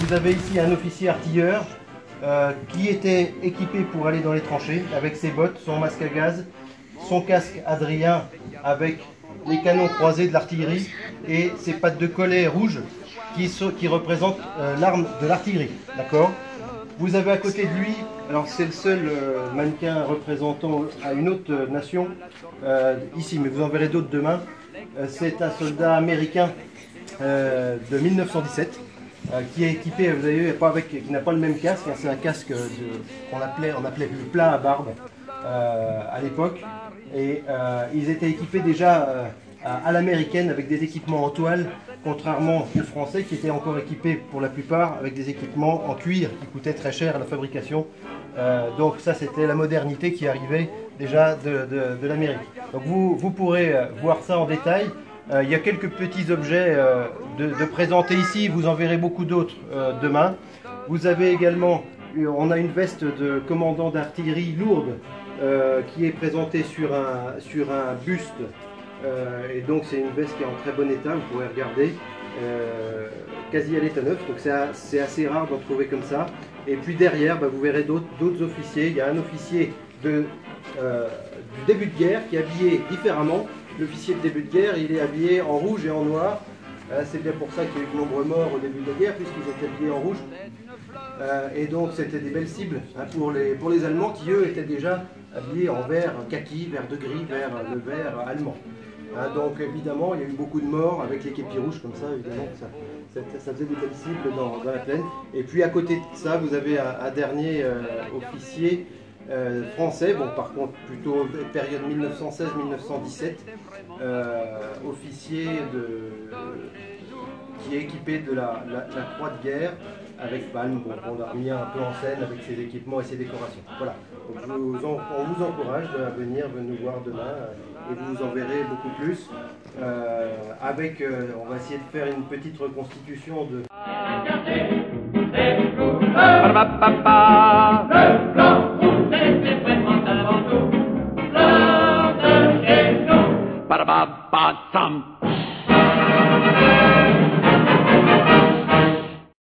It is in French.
vous avez ici un officier artilleur qui était équipé pour aller dans les tranchées avec ses bottes, son masque à gaz, son casque Adrien avec les canons croisés de l'artillerie et ses pattes de collet rouges qui représentent l'arme de l'artillerie. D'accord ? Vous avez à côté de lui, alors c'est le seul mannequin représentant à une autre nation ici, mais vous en verrez d'autres demain. C'est un soldat américain de 1917 qui est équipé, vous avez vu, qui n'a pas le même casque, hein, c'est un casque qu'on appelait le plat à barbe à l'époque. Et ils étaient équipés déjà à l'américaine avec des équipements en toile, contrairement aux Français qui étaient encore équipés pour la plupart avec des équipements en cuir qui coûtaient très cher à la fabrication. Donc ça c'était la modernité qui arrivait déjà de l'Amérique. Donc vous pourrez voir ça en détail. Il y a quelques petits objets de présenter ici, vous en verrez beaucoup d'autres demain. Vous avez également, on a une veste de commandant d'artillerie lourde qui est présentée sur un buste. Et donc c'est une veste qui est en très bon état, vous pourrez regarder, quasi à l'état neuf, donc c'est assez rare d'en trouver comme ça. Et puis derrière, vous verrez d'autres officiers. Il y a un officier du début de guerre qui est habillé différemment. L'officier de début de guerre, il est habillé en rouge et en noir. C'est bien pour ça qu'il y a eu de nombreux morts au début de la guerre, puisqu'ils étaient habillés en rouge. Et donc c'était des belles cibles pour les Allemands qui eux étaient déjà habillés en vert kaki, vert de gris, le vert allemand. Donc évidemment il y a eu beaucoup de morts avec les képis rouges comme ça, évidemment ça faisait des belles cibles dans la plaine. Et puis à côté de ça vous avez un dernier officier français, bon par contre plutôt période 1916-1917, officier qui est équipé de la croix de guerre avec palme, on l'a remis un peu en scène avec ses équipements et ses décorations. Voilà, donc on vous encourage à venir nous voir demain et vous en verrez beaucoup plus. On va essayer de faire une petite reconstitution de... Le blanc rouge, c'est vraiment avant tout l'heure de chez nous.